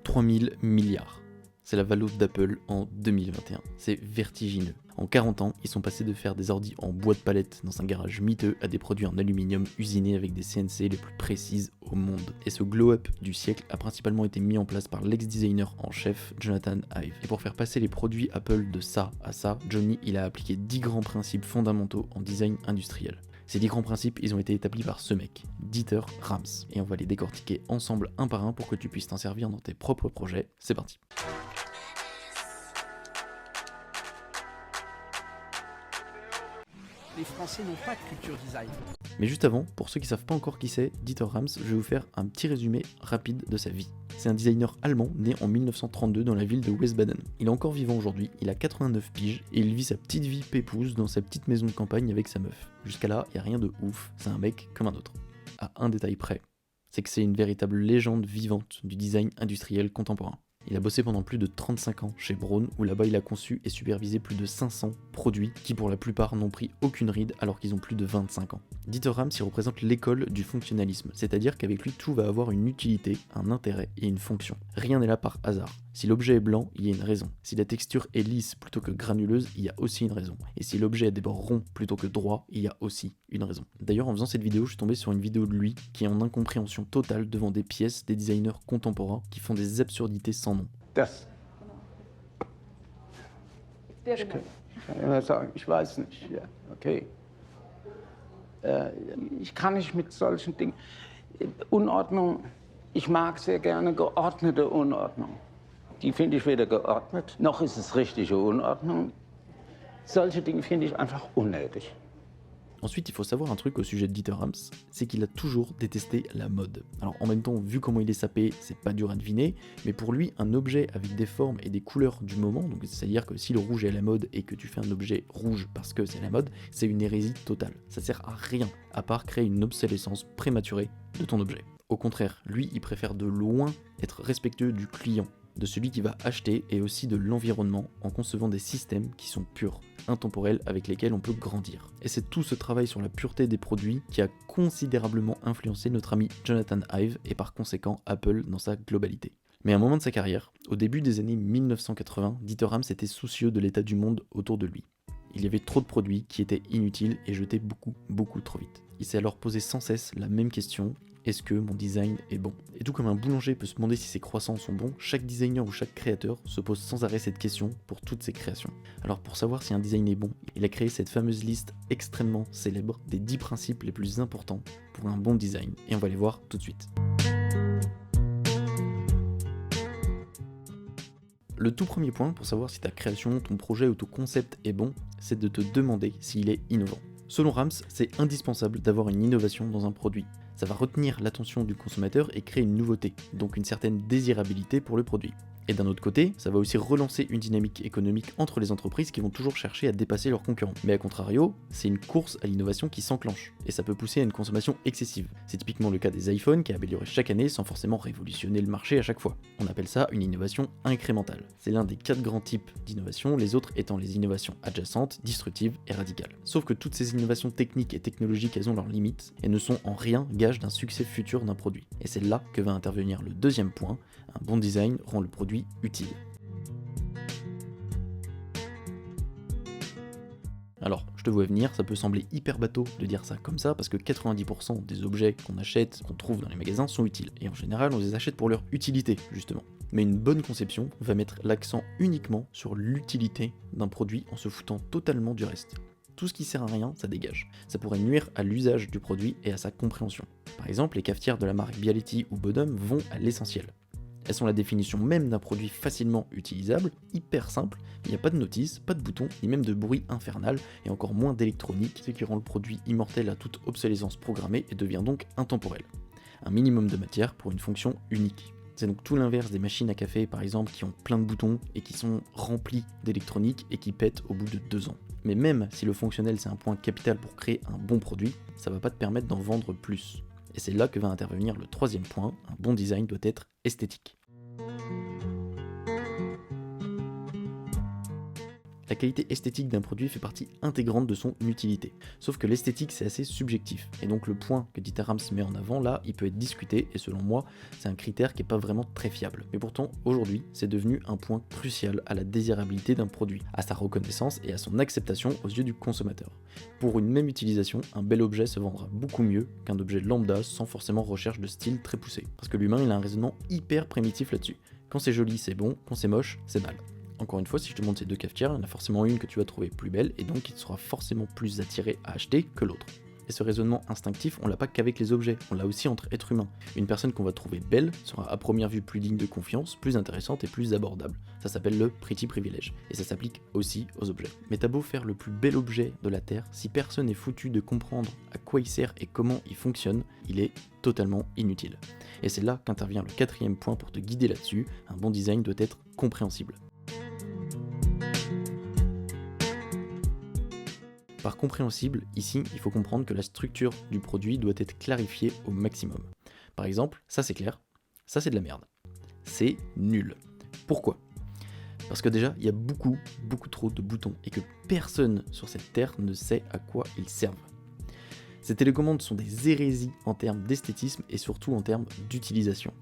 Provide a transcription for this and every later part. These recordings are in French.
3000 milliards. C'est la valo d'Apple en 2021. C'est vertigineux. En 40 ans, ils sont passés de faire des ordis en bois de palette dans un garage miteux à des produits en aluminium usinés avec des CNC les plus précises au monde. Et ce glow-up du siècle a principalement été mis en place par l'ex-designer en chef Jonathan Ive. Et pour faire passer les produits Apple de ça à ça, Johnny il a appliqué 10 grands principes fondamentaux en design industriel. Ces 10 grands principes, ils ont été établis par ce mec, Dieter Rams. Et on va les décortiquer ensemble un par un pour que tu puisses t'en servir dans tes propres projets. C'est parti. Les Français n'ont pas de culture design. Mais juste avant, pour ceux qui savent pas encore qui c'est, Dieter Rams, je vais vous faire un petit résumé rapide de sa vie. C'est un designer allemand né en 1932 dans la ville de Wiesbaden. Il est encore vivant aujourd'hui, il a 89 piges et il vit sa petite vie pépouze dans sa petite maison de campagne avec sa meuf. Jusqu'à là, y a rien de ouf, c'est un mec comme un autre. À un détail près, c'est que c'est une véritable légende vivante du design industriel contemporain. Il a bossé pendant plus de 35 ans chez Braun, où là-bas il a conçu et supervisé plus de 500 produits qui pour la plupart n'ont pris aucune ride alors qu'ils ont plus de 25 ans. Dieter Rams y représente l'école du fonctionnalisme, c'est-à-dire qu'avec lui tout va avoir une utilité, un intérêt et une fonction. Rien n'est là par hasard. Si l'objet est blanc, il y a une raison. Si la texture est lisse plutôt que granuleuse, il y a aussi une raison. Et si l'objet a des bords ronds plutôt que droits, il y a aussi une raison. D'ailleurs, en faisant cette vidéo, je suis tombé sur une vidéo de lui qui est en incompréhension totale devant des pièces des designers contemporains qui font des absurdités sans nom. Das. Wäre mein. Ich kann immer sagen, ich weiß nicht. Ja, okay. Ich kann nicht mit solchen Dingen. Unordnung, ich mag sehr gerne geordnete Unordnung. Die finde ich weder geordnet, noch ist es richtige Unordnung. Solche Dinge finde ich einfach unnötig. Ensuite, il faut savoir un truc au sujet de Dieter Rams, c'est qu'il a toujours détesté la mode. Alors en même temps, vu comment il est sapé, c'est pas dur à deviner, mais pour lui, un objet avec des formes et des couleurs du moment, donc c'est-à-dire que si le rouge est à la mode et que tu fais un objet rouge parce que c'est la mode, c'est une hérésie totale. Ça sert à rien, à part créer une obsolescence prématurée de ton objet. Au contraire, lui, il préfère de loin être respectueux du client, de celui qui va acheter et aussi de l'environnement en concevant des systèmes qui sont purs, intemporels avec lesquels on peut grandir. Et c'est tout ce travail sur la pureté des produits qui a considérablement influencé notre ami Jonathan Ive et par conséquent Apple dans sa globalité. Mais à un moment de sa carrière, au début des années 1980, Dieter Rams était soucieux de l'état du monde autour de lui. Il y avait trop de produits qui étaient inutiles et jetés beaucoup trop vite. Il s'est alors posé sans cesse la même question: est-ce que mon design est bon? Et tout comme un boulanger peut se demander si ses croissants sont bons, chaque designer ou chaque créateur se pose sans arrêt cette question pour toutes ses créations. Alors pour savoir si un design est bon, il a créé cette fameuse liste extrêmement célèbre des 10 principes les plus importants pour un bon design, et on va les voir tout de suite. Le tout premier point pour savoir si ta création, ton projet ou ton concept est bon, c'est de te demander s'il est innovant. Selon Rams, c'est indispensable d'avoir une innovation dans un produit. Ça va retenir l'attention du consommateur et créer une nouveauté, donc une certaine désirabilité pour le produit. Et d'un autre côté, ça va aussi relancer une dynamique économique entre les entreprises qui vont toujours chercher à dépasser leurs concurrents. Mais à contrario, c'est une course à l'innovation qui s'enclenche, et ça peut pousser à une consommation excessive. C'est typiquement le cas des iPhones qui est amélioré chaque année sans forcément révolutionner le marché à chaque fois. On appelle ça une innovation incrémentale. C'est l'un des 4 grands types d'innovation, les autres étant les innovations adjacentes, disruptives et radicales. Sauf que toutes ces innovations techniques et technologiques, elles ont leurs limites, et ne sont en rien gage d'un succès futur d'un produit. Et c'est là que va intervenir le deuxième point: un bon design rend le produit utile. Alors, je te vois venir, ça peut sembler hyper bateau de dire ça comme ça, parce que 90% des objets qu'on achète, qu'on trouve dans les magasins sont utiles. Et en général, on les achète pour leur utilité, justement. Mais une bonne conception va mettre l'accent uniquement sur l'utilité d'un produit en se foutant totalement du reste. Tout ce qui sert à rien, ça dégage. Ça pourrait nuire à l'usage du produit et à sa compréhension. Par exemple, les cafetières de la marque Bialetti ou Bodum vont à l'essentiel. Elles sont la définition même d'un produit facilement utilisable, hyper simple, il n'y a pas de notice, pas de bouton, ni même de bruit infernal, et encore moins d'électronique, ce qui rend le produit immortel à toute obsolescence programmée et devient donc intemporel. Un minimum de matière pour une fonction unique. C'est donc tout l'inverse des machines à café par exemple qui ont plein de boutons et qui sont remplies d'électronique et qui pètent au bout de 2 ans. Mais même si le fonctionnel c'est un point capital pour créer un bon produit, ça va pas te permettre d'en vendre plus. Et c'est là que va intervenir le troisième point: un bon design doit être esthétique. La qualité esthétique d'un produit fait partie intégrante de son utilité. Sauf que l'esthétique c'est assez subjectif, et donc le point que Dieter Rams met en avant là, il peut être discuté, et selon moi, c'est un critère qui n'est pas vraiment très fiable. Mais pourtant, aujourd'hui, c'est devenu un point crucial à la désirabilité d'un produit, à sa reconnaissance et à son acceptation aux yeux du consommateur. Pour une même utilisation, un bel objet se vendra beaucoup mieux qu'un objet lambda sans forcément recherche de style très poussé. Parce que l'humain, il a un raisonnement hyper primitif là-dessus. Quand c'est joli, c'est bon, quand c'est moche, c'est mal. Encore une fois, si je te montre ces deux cafetières, il y en a forcément une que tu vas trouver plus belle et donc il sera forcément plus attiré à acheter que l'autre. Et ce raisonnement instinctif, on l'a pas qu'avec les objets, on l'a aussi entre êtres humains. Une personne qu'on va trouver belle sera à première vue plus digne de confiance, plus intéressante et plus abordable. Ça s'appelle le pretty privilege, et ça s'applique aussi aux objets. Mais t'as beau faire le plus bel objet de la Terre, si personne n'est foutu de comprendre à quoi il sert et comment il fonctionne, il est totalement inutile. Et c'est là qu'intervient le quatrième point pour te guider là-dessus, un bon design doit être compréhensible. Par compréhensible, ici, il faut comprendre que la structure du produit doit être clarifiée au maximum. Par exemple, ça c'est clair, ça c'est de la merde. C'est nul. Pourquoi ? Parce que déjà, il y a beaucoup trop de boutons et que personne sur cette terre ne sait à quoi ils servent. Ces télécommandes sont des hérésies en termes d'esthétisme et surtout en termes d'utilisation.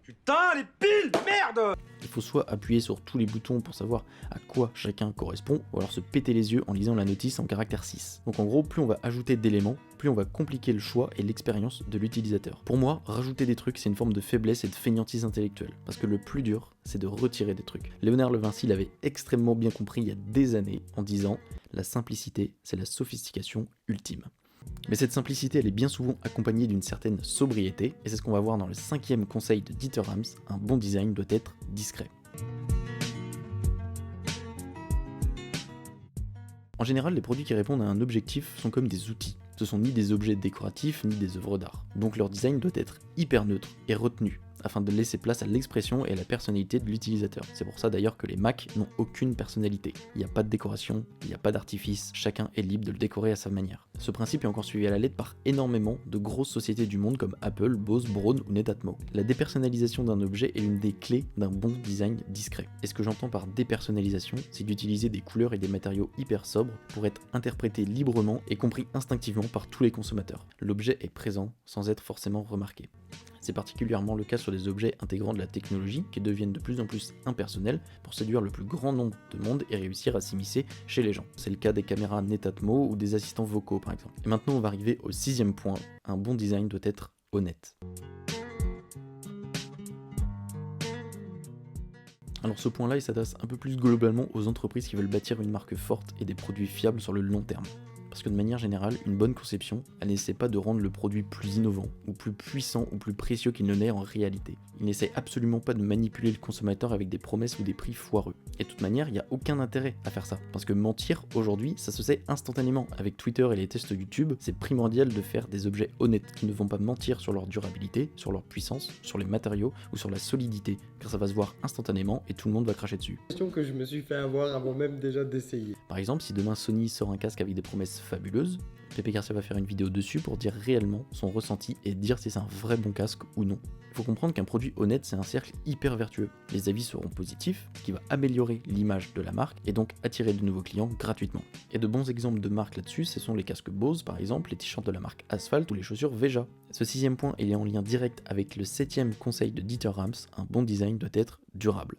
Putain, les piles, merde! Il faut soit appuyer sur tous les boutons pour savoir à quoi chacun correspond, ou alors se péter les yeux en lisant la notice en caractère 6. Donc en gros, plus on va ajouter d'éléments, plus on va compliquer le choix et l'expérience de l'utilisateur. Pour moi, rajouter des trucs, c'est une forme de faiblesse et de fainéantise intellectuelle, parce que le plus dur, c'est de retirer des trucs. Léonard de Vinci l'avait extrêmement bien compris il y a des années, en disant « La simplicité, c'est la sophistication ultime ». Mais cette simplicité, elle est bien souvent accompagnée d'une certaine sobriété, et c'est ce qu'on va voir dans le 5e conseil de Dieter Rams, un bon design doit être discret. En général, les produits qui répondent à un objectif sont comme des outils. Ce sont ni des objets décoratifs, ni des œuvres d'art. Donc leur design doit être hyper neutre et retenu, afin de laisser place à l'expression et à la personnalité de l'utilisateur. C'est pour ça d'ailleurs que les Mac n'ont aucune personnalité. Il n'y a pas de décoration, il n'y a pas d'artifice, chacun est libre de le décorer à sa manière. Ce principe est encore suivi à la lettre par énormément de grosses sociétés du monde comme Apple, Bose, Braun ou Netatmo. La dépersonnalisation d'un objet est l'une des clés d'un bon design discret. Et ce que j'entends par dépersonnalisation, c'est d'utiliser des couleurs et des matériaux hyper sobres pour être interprétés librement et compris instinctivement par tous les consommateurs. L'objet est présent sans être forcément remarqué. C'est particulièrement le cas sur des objets intégrant de la technologie qui deviennent de plus en plus impersonnels pour séduire le plus grand nombre de monde et réussir à s'immiscer chez les gens. C'est le cas des caméras Netatmo ou des assistants vocaux par exemple. Et maintenant on va arriver au 6e point, un bon design doit être honnête. Alors ce point-là il s'adresse un peu plus globalement aux entreprises qui veulent bâtir une marque forte et des produits fiables sur le long terme. Parce que de manière générale, une bonne conception, elle n'essaie pas de rendre le produit plus innovant, ou plus puissant, ou plus précieux qu'il ne l'est en réalité. Il n'essaie absolument pas de manipuler le consommateur avec des promesses ou des prix foireux. Et de toute manière, il n'y a aucun intérêt à faire ça. Parce que mentir, aujourd'hui, ça se sait instantanément. Avec Twitter et les tests YouTube, c'est primordial de faire des objets honnêtes, qui ne vont pas mentir sur leur durabilité, sur leur puissance, sur les matériaux, ou sur la solidité, car ça va se voir instantanément et tout le monde va cracher dessus. Question que je me suis fait avoir avant même déjà d'essayer. Par exemple, si demain Sony sort un casque avec des promesses fabuleuses, Pepe Garcia va faire une vidéo dessus pour dire réellement son ressenti et dire si c'est un vrai bon casque ou non. Il faut comprendre qu'un produit honnête, c'est un cercle hyper vertueux. Les avis seront positifs, ce qui va améliorer l'image de la marque et donc attirer de nouveaux clients gratuitement. Et de bons exemples de marques là-dessus, ce sont les casques Bose par exemple, les t-shirts de la marque Asphalt ou les chaussures Veja. Ce 6e point, il est en lien direct avec le 7e conseil de Dieter Rams, un bon design doit être durable.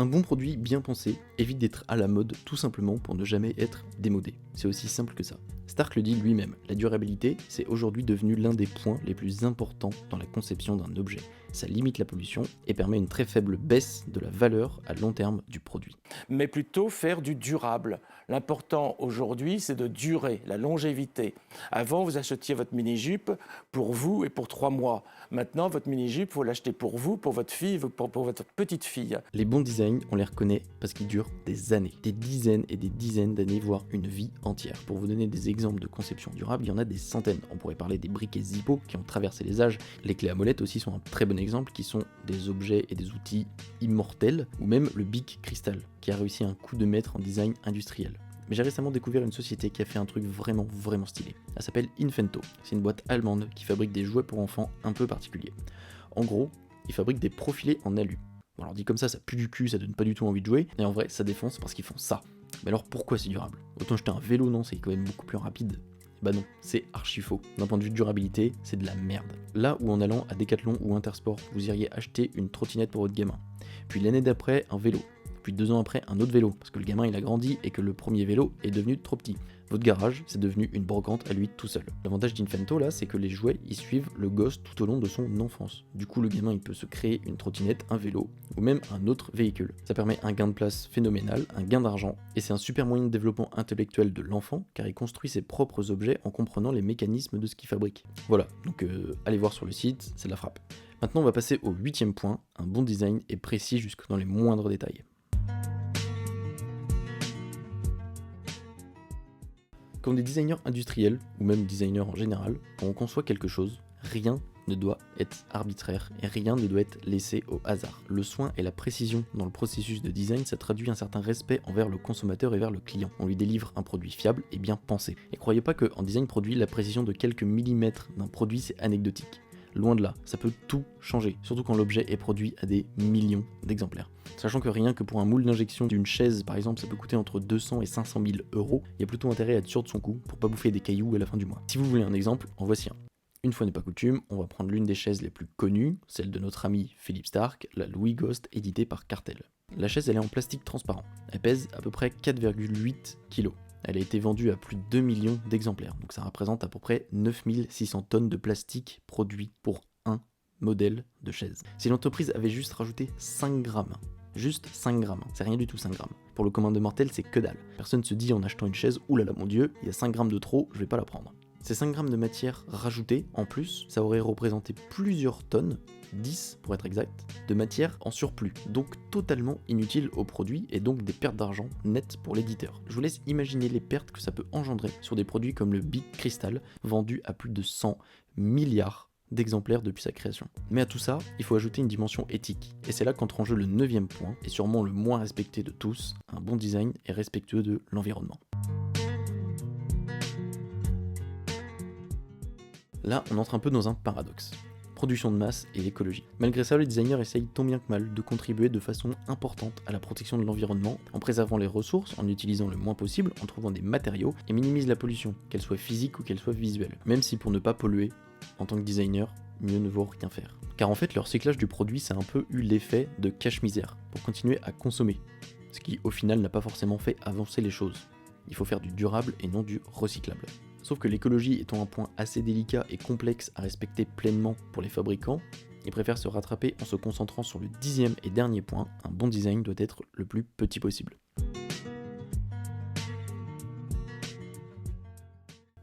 Un bon produit bien pensé évite d'être à la mode tout simplement pour ne jamais être démodé. C'est aussi simple que ça. Stark le dit lui-même, la durabilité, c'est aujourd'hui devenu l'un des points les plus importants dans la conception d'un objet. Ça limite la pollution et permet une très faible baisse de la valeur à long terme du produit. Mais plutôt faire du durable. L'important aujourd'hui, c'est de durer, la longévité. Avant, vous achetiez votre mini-jupe pour vous et pour 3 mois. Maintenant, votre mini-jupe, il faut l'acheter pour vous, pour votre fille, pour votre petite fille. Les bons designs, on les reconnaît parce qu'ils durent des années, des dizaines et des dizaines d'années, voire une vie entière. Pour vous donner des exemples de conception durable, il y en a des centaines. On pourrait parler des briquets Zippo qui ont traversé les âges. Les clés à molette aussi sont un très bon exemple, qui sont des objets et des outils immortels, ou même le Bic Crystal, qui a réussi un coup de maître en design industriel. Mais j'ai récemment découvert une société qui a fait un truc vraiment stylé. Elle s'appelle Infento. C'est une boîte allemande qui fabrique des jouets pour enfants un peu particuliers. En gros, ils fabriquent des profilés en alu. Bon, alors dit comme ça pue du cul, ça donne pas du tout envie de jouer, et en vrai ça défonce parce qu'ils font ça. Mais alors pourquoi c'est durable? Autant jeter un vélo, non, c'est quand même beaucoup plus rapide. Bah non, c'est archi faux. D'un point de vue de durabilité, c'est de la merde. Là où en allant à Decathlon ou Intersport, vous iriez acheter une trottinette pour votre gamin, puis l'année d'après un vélo, puis 2 ans après un autre vélo, parce que le gamin il a grandi et que le premier vélo est devenu trop petit. Votre garage, c'est devenu une brocante à lui tout seul. L'avantage d'Infento là, c'est que les jouets, ils suivent le gosse tout au long de son enfance. Du coup, le gamin, il peut se créer une trottinette, un vélo, ou même un autre véhicule. Ça permet un gain de place phénoménal, un gain d'argent, et c'est un super moyen de développement intellectuel de l'enfant, car il construit ses propres objets en comprenant les mécanismes de ce qu'il fabrique. Voilà, donc allez voir sur le site, c'est de la frappe. Maintenant, on va passer au 8e point, un bon design est précis jusque dans les moindres détails. Comme des designers industriels, ou même designers en général, quand on conçoit quelque chose, rien ne doit être arbitraire et rien ne doit être laissé au hasard. Le soin et la précision dans le processus de design, ça traduit un certain respect envers le consommateur et vers le client. On lui délivre un produit fiable et bien pensé. Et croyez pas qu'en design produit, la précision de quelques millimètres d'un produit, c'est anecdotique. Loin de là, ça peut tout changer, surtout quand l'objet est produit à des millions d'exemplaires. Sachant que rien que pour un moule d'injection d'une chaise par exemple, ça peut coûter entre 200 et 500 000 €, il y a plutôt intérêt à être sûr de son coût pour pas bouffer des cailloux à la fin du mois. Si vous voulez un exemple, en voici un. Une fois n'est pas coutume, on va prendre l'une des chaises les plus connues, celle de notre ami Philippe Starck, la Louis Ghost éditée par Cartel. La chaise elle est en plastique transparent, elle pèse à peu près 4,8 kg. Elle a été vendue à plus de 2 millions d'exemplaires, donc ça représente à peu près 9600 tonnes de plastique produit pour un modèle de chaise. Si l'entreprise avait juste rajouté 5 grammes, juste 5 grammes, c'est rien du tout 5 grammes. Pour le commun des mortels, c'est que dalle. Personne se dit en achetant une chaise, oulala mon dieu, il y a 5 grammes de trop, je vais pas la prendre. Ces 5 grammes de matière rajoutée, en plus, ça aurait représenté plusieurs tonnes, 10 pour être exact, de matière en surplus, donc totalement inutile au produit et donc des pertes d'argent nettes pour l'éditeur. Je vous laisse imaginer les pertes que ça peut engendrer sur des produits comme le Big Crystal, vendu à plus de 100 milliards d'exemplaires depuis sa création. Mais à tout ça, il faut ajouter une dimension éthique, et c'est là qu'entre en jeu le 9e point, et sûrement le moins respecté de tous, un bon design est respectueux de l'environnement. Là, on entre un peu dans un paradoxe. Production de masse et écologie. Malgré ça, les designers essayent tant bien que mal de contribuer de façon importante à la protection de l'environnement en préservant les ressources, en utilisant le moins possible, en trouvant des matériaux et minimisent la pollution, qu'elle soit physique ou qu'elle soit visuelle. Même si pour ne pas polluer, en tant que designer, mieux ne vaut rien faire. Car en fait, leur recyclage du produit, ça a un peu eu l'effet de cache-misère pour continuer à consommer, ce qui au final n'a pas forcément fait avancer les choses. Il faut faire du durable et non du recyclable. Sauf que l'écologie étant un point assez délicat et complexe à respecter pleinement pour les fabricants, ils préfèrent se rattraper en se concentrant sur le 10e et dernier point, un bon design doit être le plus petit possible.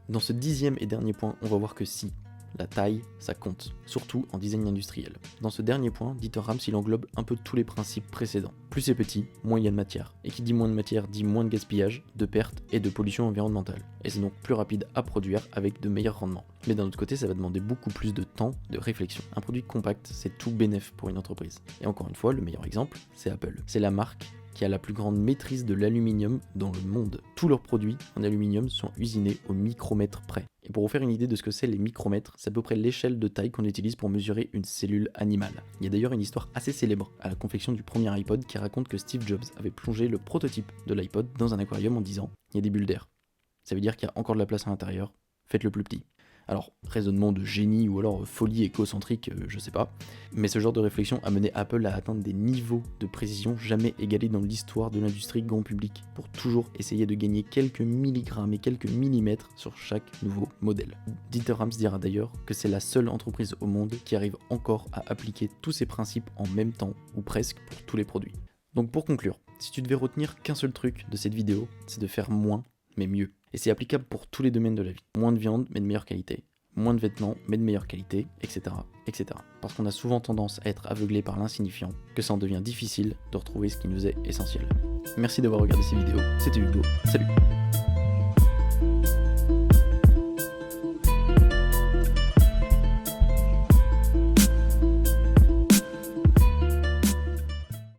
Dans ce 10e et dernier point, on va voir que si, la taille, ça compte, surtout en design industriel. Dans ce dernier point, Dieter Rams il englobe un peu tous les principes précédents. Plus c'est petit, moins il y a de matière. Et qui dit moins de matière dit moins de gaspillage, de pertes et de pollution environnementale. Et c'est donc plus rapide à produire avec de meilleurs rendements. Mais d'un autre côté, ça va demander beaucoup plus de temps de réflexion. Un produit compact, c'est tout bénef pour une entreprise. Et encore une fois, le meilleur exemple, c'est Apple. C'est la marque qui a la plus grande maîtrise de l'aluminium dans le monde. Tous leurs produits en aluminium sont usinés au micromètre près. Et pour vous faire une idée de ce que c'est les micromètres, c'est à peu près l'échelle de taille qu'on utilise pour mesurer une cellule animale. Il y a d'ailleurs une histoire assez célèbre à la confection du premier iPod qui raconte que Steve Jobs avait plongé le prototype de l'iPod dans un aquarium en disant « il y a des bulles d'air ». Ça veut dire qu'il y a encore de la place à l'intérieur, faites-le plus petit. Alors, raisonnement de génie ou alors folie écocentrique, je sais pas, mais ce genre de réflexion a mené Apple à atteindre des niveaux de précision jamais égalés dans l'histoire de l'industrie grand public, pour toujours essayer de gagner quelques milligrammes et quelques millimètres sur chaque nouveau modèle. Dieter Rams dira d'ailleurs que c'est la seule entreprise au monde qui arrive encore à appliquer tous ces principes en même temps, ou presque, pour tous les produits. Donc pour conclure, si tu devais retenir qu'un seul truc de cette vidéo, c'est de faire moins, mais mieux. Et c'est applicable pour tous les domaines de la vie. Moins de viande, mais de meilleure qualité. Moins de vêtements, mais de meilleure qualité, etc. etc. Parce qu'on a souvent tendance à être aveuglé par l'insignifiant, que ça en devient difficile de retrouver ce qui nous est essentiel. Merci d'avoir regardé ces vidéos, c'était Hugo, salut.